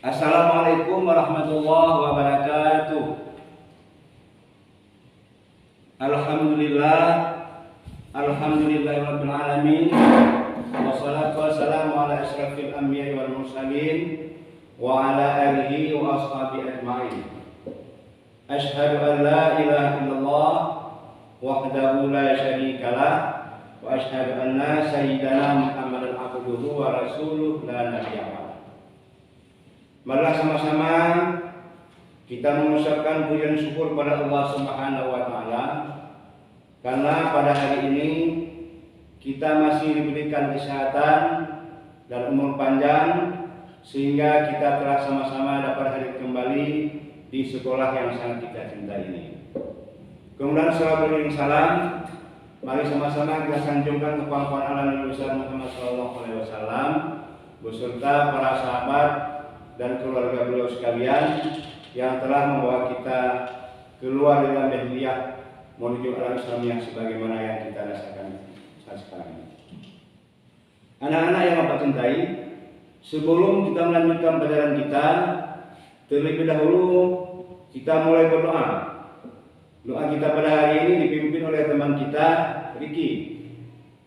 Assalamualaikum warahmatullahi wabarakatuh. Alhamdulillah, alhamdulillahirabbil alamin. Wassalatu wassalamu ala asyrafil anbiya'i wal mursalin wa ala alihi wa ashabihi ajma'in. Asyhadu an la ilaha illallah wahdahu la syarikalah wa asyhadu anna sayyidana Muhammadan abduhu wa rasuluhu la nabiyya ba'dahu. Marilah sama-sama kita mengucapkan pujian syukur pada Allah Subhanahu wa taala karena pada hari ini kita masih diberikan kesehatan dan umur panjang sehingga kita telah sama-sama dapat hadir kembali di sekolah yang sangat kita cintai ini. Kemudian salawat dan salam mari sama-sama kita sanjungkan kepada Nabi Muhammad SAW beserta para sahabat dan keluarga beliau sekalian yang telah membawa kita keluar dari jahiliyah menuju alam Islamiyah sebagaimana yang kita rasakan saat sekarang ini. Anak-anak yang Bapak cintai, sebelum kita melanjutkan pelajaran kita, terlebih dahulu kita mulai berdoa. Doa kita pada hari ini dipimpin oleh teman kita, Riki.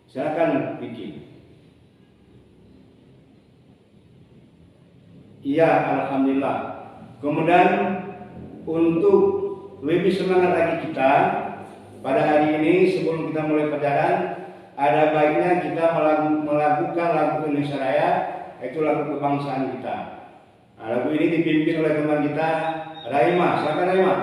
Silakan Riki. Iya, alhamdulillah. Kemudian untuk lebih semangat lagi kita pada hari ini sebelum kita mulai pelajaran, ada baiknya kita melakukan lagu Indonesia Raya, yaitu lagu kebangsaan kita. Nah, lagu ini dipimpin oleh teman kita Raima. Silakan Raima.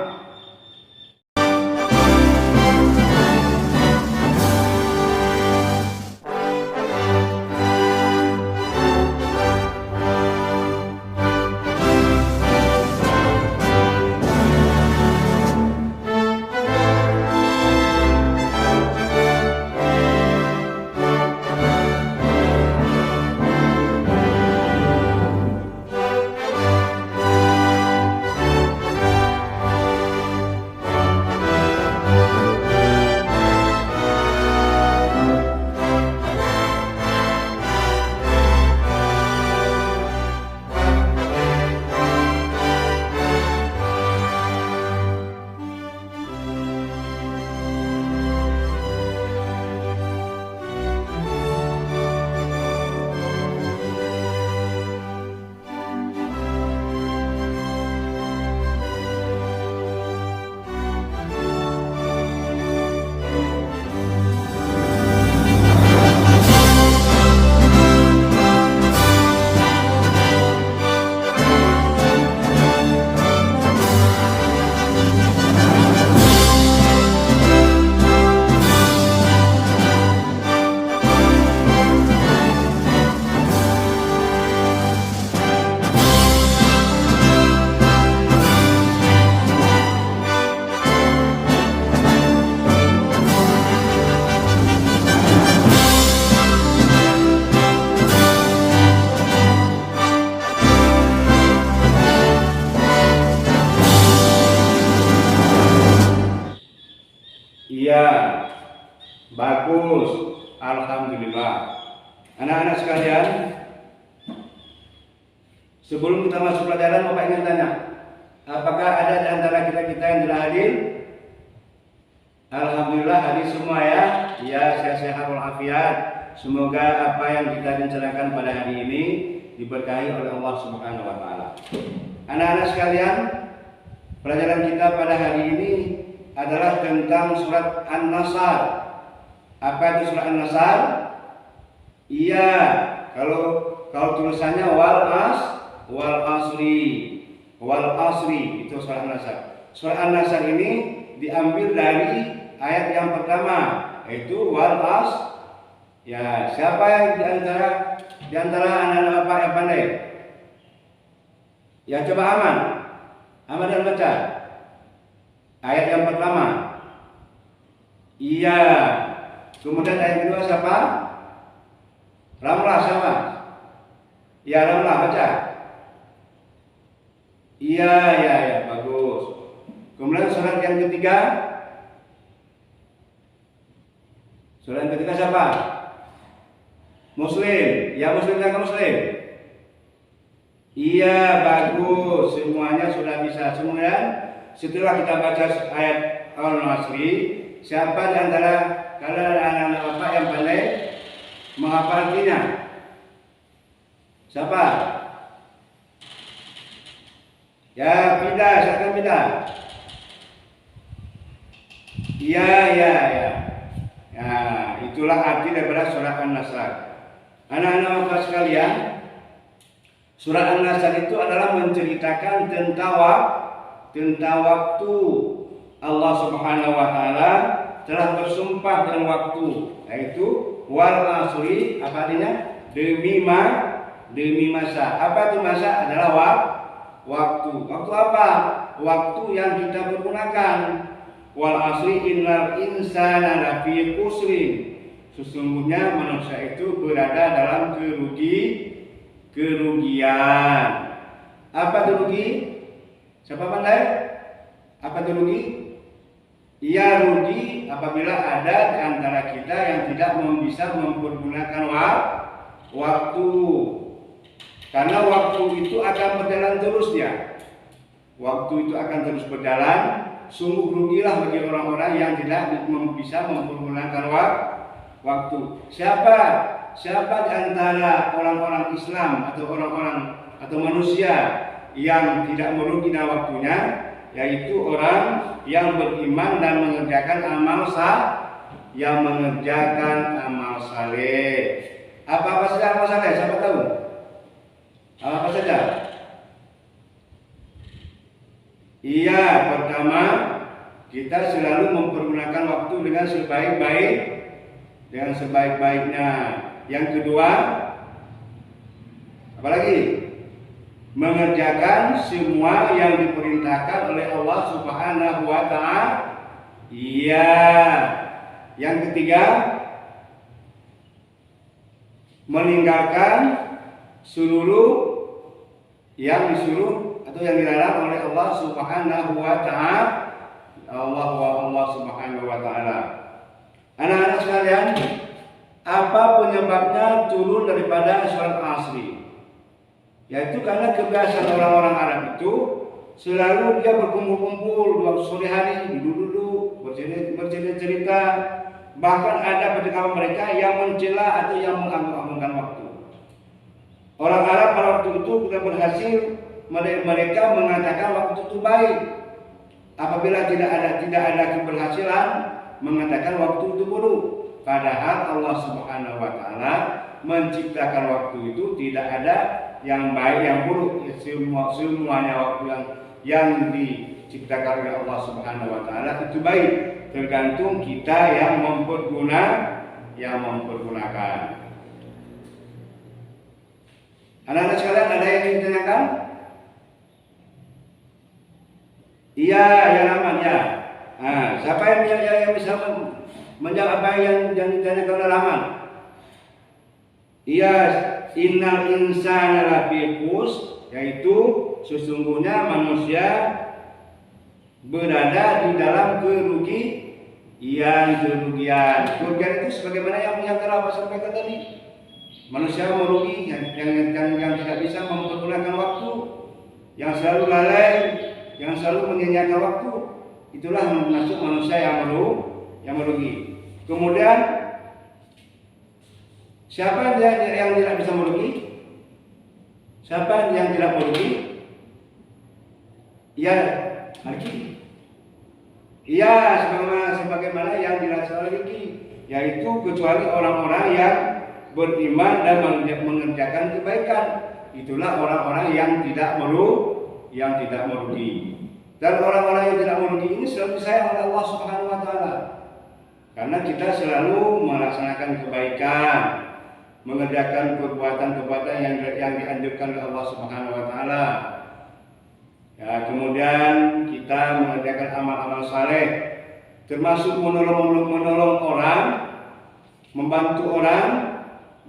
Iya, bagus, alhamdulillah. Anak-anak sekalian, sebelum kita masuk pelajaran, Bapak ingin tanya, apakah ada di antara kita yang telah hadir? Alhamdulillah hadir semua ya. Ya, sehat-sehat walafiat. Semoga apa yang kita rencanakan pada hari ini diberkahi oleh Allah Subhanahu wa taala. Anak-anak sekalian, pelajaran kita pada hari ini adalah tentang surat An-Nasr. Apa itu surat An-Nasr? Iya, kalau tulisannya wal asri itu surat An-Nasr. Surat An-Nasr ini diambil dari ayat yang pertama, yaitu wal as. Ya, siapa yang di antara anak-anak Bapak yang pandai? Ya, coba Aman dan baca. Ayat yang pertama. Iya. Kemudian ayat kedua siapa? Ramlah siapa? Ya, Ramlah baca. Iya, bagus. Kemudian surat yang ketiga. Surat yang ketiga siapa? Muslim. Ya, Muslim dan Muslim. Iya, bagus. Semuanya sudah bisa. Kemudian setelah kita baca ayat Al-Nasri, siapa di antara kalian anak-anak bapak yang pandai menghafal artinya? Siapa? Ya, pindah, silakan pindah. Iya, iya, iya. Ya, itulah arti daripada surat An-Nasr. Anak-anak bapak sekalian, surat An-Nasr itu adalah menceritakan tentang waktu. Allah Subhanahu wa taala telah bersumpah dengan waktu, yaitu wal asri, apa artinya? Demi masa. Apa itu masa? Adalah waktu. Waktu apa? Waktu yang kita pergunakan. Wal asri innal insana lafi khusrin. Sesungguhnya manusia itu berada dalam kerugian. Apa itu rugi? Siapa pandai? Apa itu rugi? Ia rugi apabila ada di antara kita yang tidak bisa mempergunakan waktu. Karena waktu itu akan berjalan terus ya. Waktu itu akan terus berjalan. Sungguh rugilah bagi orang-orang yang tidak bisa mempergunakan waktu. Siapa di antara orang-orang Islam atau orang-orang atau manusia yang tidak merugi dengan waktunya, yaitu orang yang beriman dan mengerjakan amal saleh. Apa saja amal saleh? Siapa tahu? Apa saja? Iya, pertama kita selalu mempergunakan waktu dengan sebaik-baiknya. Yang kedua, apalagi? Mengerjakan semua yang diperintahkan oleh Allah Subhanahu wa taala. Iya. Yang ketiga, meninggalkan seluruh yang disuruh atau yang dilarang oleh Allah Subhanahu wa taala. Allah Subhanahu wa taala. Anak-anak sekalian, apa penyebabnya turun daripada surat Asri? Yaitu karena kebiasaan orang-orang Arab itu selalu dia berkumpul-kumpul waktu sore hari, duduk-duduk, bercerita-cerita. Bahkan ada pendekar mereka yang mencela atau yang menganggap-anggapkan waktu. Orang Arab pada waktu itu sudah berhasil, mereka mengatakan waktu itu baik. Apabila tidak ada keberhasilan, mengatakan waktu itu buruk. Padahal Allah Subhanahu wa taala menciptakan waktu itu tidak ada yang baik yang buruk. Semuanya waktu yang diciptakan oleh Allah Subhanahu wa taala itu baik, tergantung kita yang mempergunakan. Anak-anak sekalian, ada yang ingin ditanyakan? Iya, yang aman ya. Nah, siapa yang bisa menjawab apa yang ditanyakan oleh Rahman? Iya, innal insana lafi khusr, yaitu sesungguhnya manusia berada di dalam kerugian. Kerugian itu sebagaimana yang telah Pak sampaikan tadi. Manusia merugi yang tidak bisa mempergunakan waktu, yang selalu lalai, yang selalu menyia-nyiakan waktu. Itulah masuk manusia yang merugi. Kemudian siapa yang tidak bisa merugi? Siapa yang tidak merugi? Ya, lagi. Iya, sebagaimana yang dirasakan lagi, yaitu kecuali orang-orang yang beriman dan mengerjakan kebaikan. Itulah orang-orang yang tidak merugi. Dan orang-orang yang tidak merugi ini selalu disayang oleh Allah Subhanahu wa taala. Karena kita selalu melaksanakan kebaikan, mengerjakan perbuatan-perbuatan yang dianjurkan oleh Allah Subhanahu wa taala. Ya, kemudian kita mengerjakan amal-amal saleh, termasuk menolong orang, membantu orang,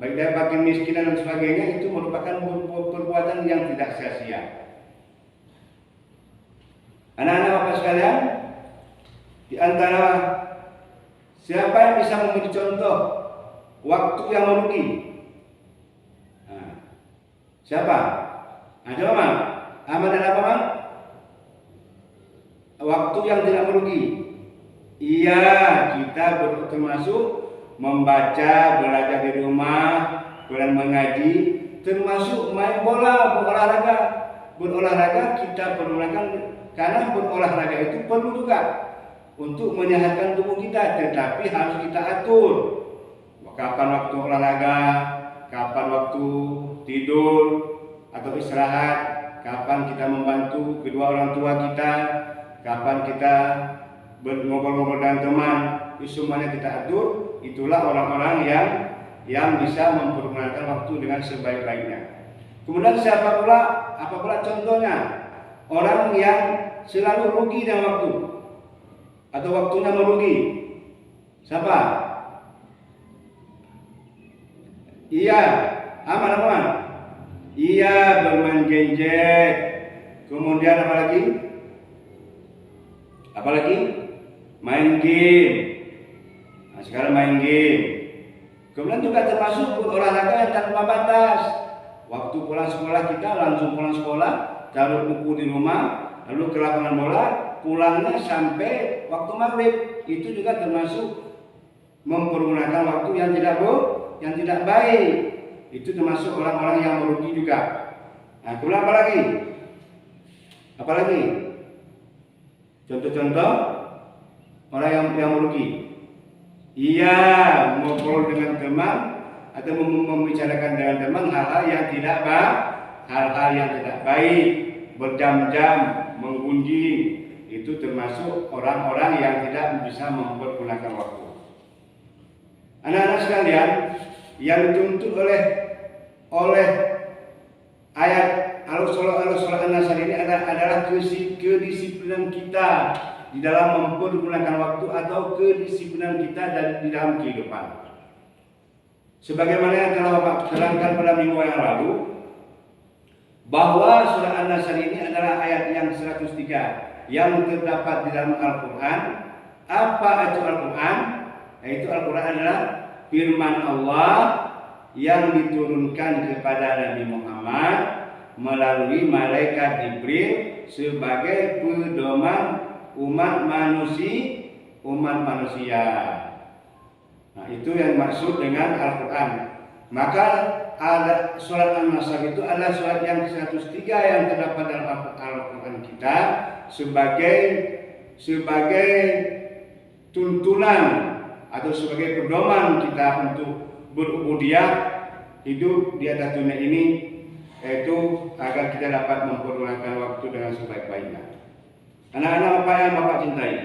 baik dari fakir miskin dan sebagainya, itu merupakan perbuatan yang tidak sia-sia. Anak-anak Bapak sekalian, di antara siapa yang bisa memberi contoh waktu yang merugi? Nah, siapa? Ada apa? Amal dan apa, Bang? Waktu yang tidak merugi. Iya, kita termasuk membaca, belajar di rumah, kemudian mengaji, termasuk main bola, berolahraga. Berolahraga kita pergunakan karena berolahraga itu perlu juga untuk menyehatkan tubuh kita, tetapi harus kita atur. Kapan waktu olahraga, kapan waktu tidur atau istirahat, kapan kita membantu kedua orang tua kita, kapan kita ngobrol-ngobrol dengan teman, itu semuanya kita atur. Itulah orang-orang yang bisa mempergunakan waktu dengan sebaik-baiknya. Kemudian siapa pula? Apa pula contohnya? Orang yang selalu rugi dengan waktu atau waktunya merugi. Siapa? Iya, aman. Iya, bermain gadget. Kemudian apa lagi? Apalagi? Main game. Nah, sekarang main game. Kemudian juga termasuk berolahraga yang tanpa batas. Waktu pulang sekolah kita langsung pulang sekolah, taruh buku di rumah, lalu ke lapangan bola, pulangnya sampai waktu maghrib. Itu juga termasuk mempergunakan waktu yang tidak baik. Itu termasuk orang-orang yang merugi juga. Nah, kemudian apa lagi? Apalagi? Contoh-contoh orang yang merugi. Iya, ngobrol dengan teman atau membicarakan dengan teman hal-hal yang tidak baik, berjam-jam menggunjing, itu termasuk orang-orang yang tidak bisa mempergunakan waktu. Anak-anak sekalian, yang dituntut oleh ayat Al-Surah An-Nasr ini adalah kedisiplinan kita di dalam mempergunakan waktu atau kedisiplinan kita di dalam kehidupan. Sebagaimana yang telah Bapak terangkan pada minggu yang lalu, bahwa surah An-Nasr ini adalah ayat yang 103 yang terdapat di dalam Al-Quran. Apa itu Al-Quran? Yaitu Al-Quran adalah firman Allah yang diturunkan kepada Nabi Muhammad melalui malaikat Jibril sebagai pedoman umat manusia. Nah, itu yang maksud dengan Al-Quran. Maka ada surat An-Nasr itu adalah surat yang 103 yang terdapat dalam Al-Quran kita sebagai tuntunan atau sebagai pedoman kita untuk berubudiyah hidup di atas dunia ini, yaitu agar kita dapat mempergunakan waktu dengan sebaik-baiknya. Anak-anak Bapak yang Bapak cintai,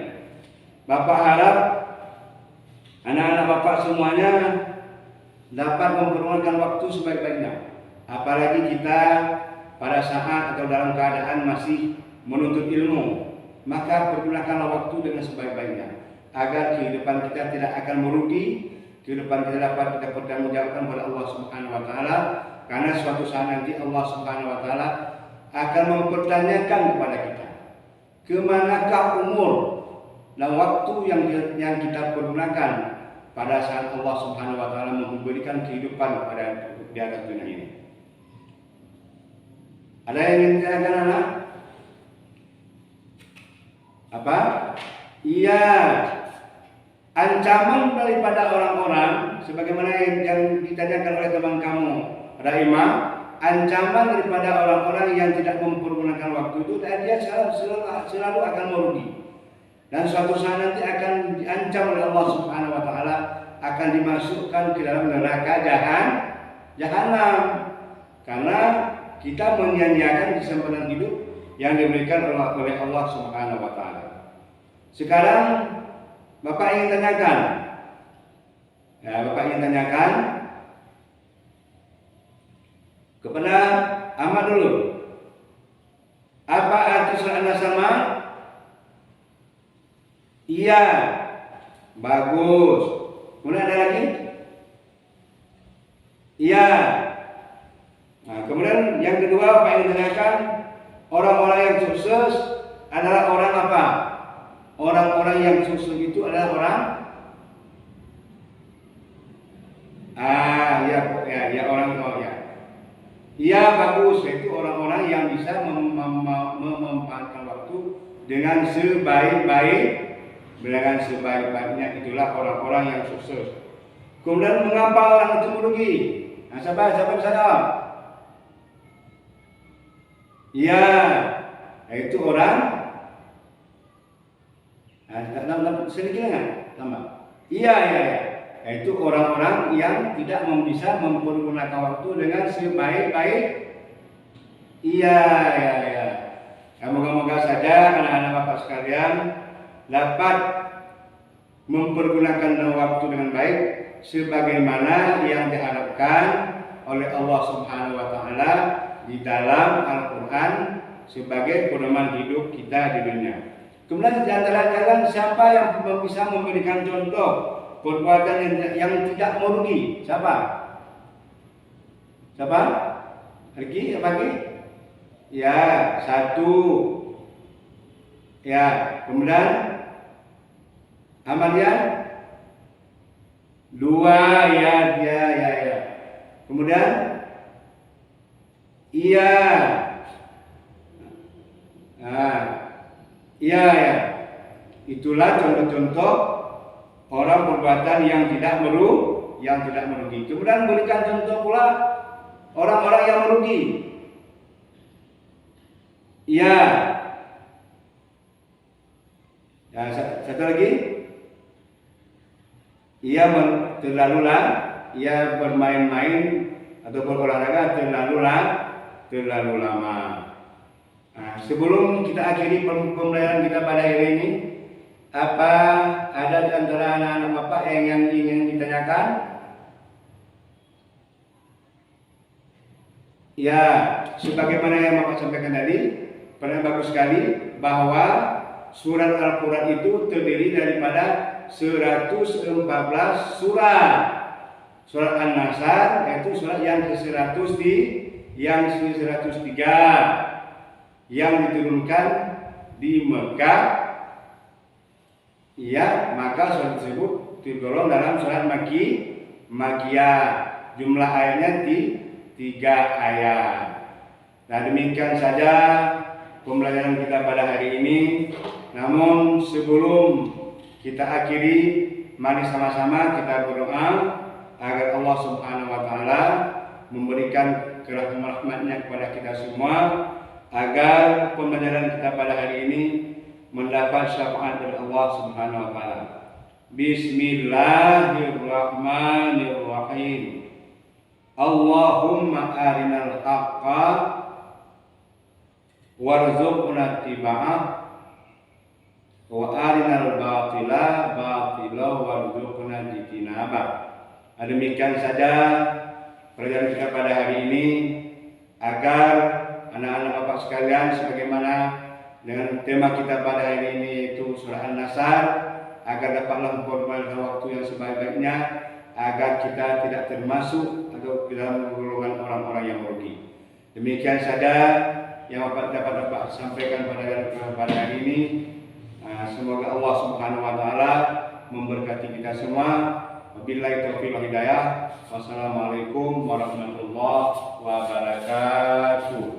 Bapak harap anak-anak Bapak semuanya dapat mempergunakan waktu sebaik-baiknya. Apalagi kita pada saat atau dalam keadaan masih menuntut ilmu, maka pergunakanlah waktu dengan sebaik-baiknya agar kehidupan kita tidak akan merugi, kehidupan kita dapat kita pertanggungjawabkan kepada Allah Subhanahu wa taala, karena suatu saat nanti Allah Subhanahu wa taala akan mempertanyakan kepada kita, kemanakah umur dan waktu yang kita pergunakan pada saat Allah Subhanahu wa taala memberikan kehidupan kepada di atas dunia ini. Ada yang ingin ditanyakan anak? Apa? Iya. Ancaman daripada orang-orang sebagaimana yang ditanyakan oleh teman kamu, Rahimah, ancaman daripada orang-orang yang tidak mempergunakan waktu itu, dia selalu akan merugi. Dan suatu saat nanti akan diancam oleh Allah Subhanahu wa taala, akan dimasukkan ke dalam neraka jahanam. Karena kita menyia-nyiakan kesempatan hidup yang diberikan oleh Allah Subhanahu wa taala. Sekarang Bapak ingin tanyakan. Ya, Bapak ingin tanyakan kepada Ahmad dulu. Apa arti surah An-Nasr? Iya. Bagus. Kemudian ada lagi? Iya. Nah, kemudian yang kedua Bapak ingin tanyakan, orang-orang yang sukses adalah orang apa? Orang-orang yang sukses itu adalah orang orang Iya bagus, itu orang-orang yang bisa memanfaatkan waktu dengan sebaik-baiknya, itulah orang-orang yang sukses. Kemudian mengapa orang itu merugi? Nah, siapa bisa jawab? Iya, itu orang. Nah, sedikit nggak? Tambah. Iya. Itu orang-orang yang tidak bisa mempergunakan waktu dengan sebaik-baik. Iya. Moga-moga saja anak-anak Bapak sekalian dapat mempergunakan waktu dengan baik sebagaimana yang diharapkan oleh Allah Subhanahu wa taala di dalam Al-Qur'an sebagai pedoman hidup kita di dunia. Kemudian di antara kalian siapa yang bisa memberikan contoh perbuatan yang tidak merugi? Siapa? Lagi? Ya, satu. Ya, kemudian Amalian? Dua, ya. Kemudian iya. Nah, iya. Itulah contoh-contoh orang perbuatan yang tidak merugi. Kemudian berikan contoh pula orang-orang yang merugi. Iya. Ya, satu lagi. Ia bermain-main atau berolahraga terlalu lama. Nah, sebelum kita akhiri pembelajaran kita pada hari ini, apa ada di antara anak-anak Bapak yang ingin ditanyakan? Ya, sebagaimana yang Bapak sampaikan tadi, pernah bagus sekali bahwa surat Al-Quran itu terdiri daripada 114 surat. Surat An-Nasr yaitu surat yang ke-100 yang ke-103 yang diturunkan di Mekah. Ya, maka surat tersebut tergolong dalam surat Makkiyah. Jumlah ayatnya 3 ayat. Nah, demikian saja pembelajaran kita pada hari ini. Namun sebelum kita akhiri, mari sama-sama kita berdoa agar Allah Subhanahu wa taala memberikan rahmat-Nya kepada kita semua, agar pembelajaran kita pada hari ini mendapat syafaat dari Allah Subhanahu wa taala. Bismillahirrahmanirrahim. Allahumma arinal haqqa warzuqna ittiba'ah wa arinal batila warzuqna ijtinabah. Demikian saja pelajaran kita pada hari ini, agar anak-anak Bapak sekalian, sebagaimana dengan tema kita pada hari ini yaitu surah An-Nasr, agar dapatlah mempergunakan waktu yang sebaik-baiknya, agar kita tidak termasuk atau dalam golongan orang-orang yang merugi. Demikian saja yang dapat Bapak sampaikan pada hari ini. Semoga Allah Subhanahu wa taala memberkati kita semua. Wabillahi taufiq wal hidayah. Wassalamualaikum warahmatullahi wabarakatuh.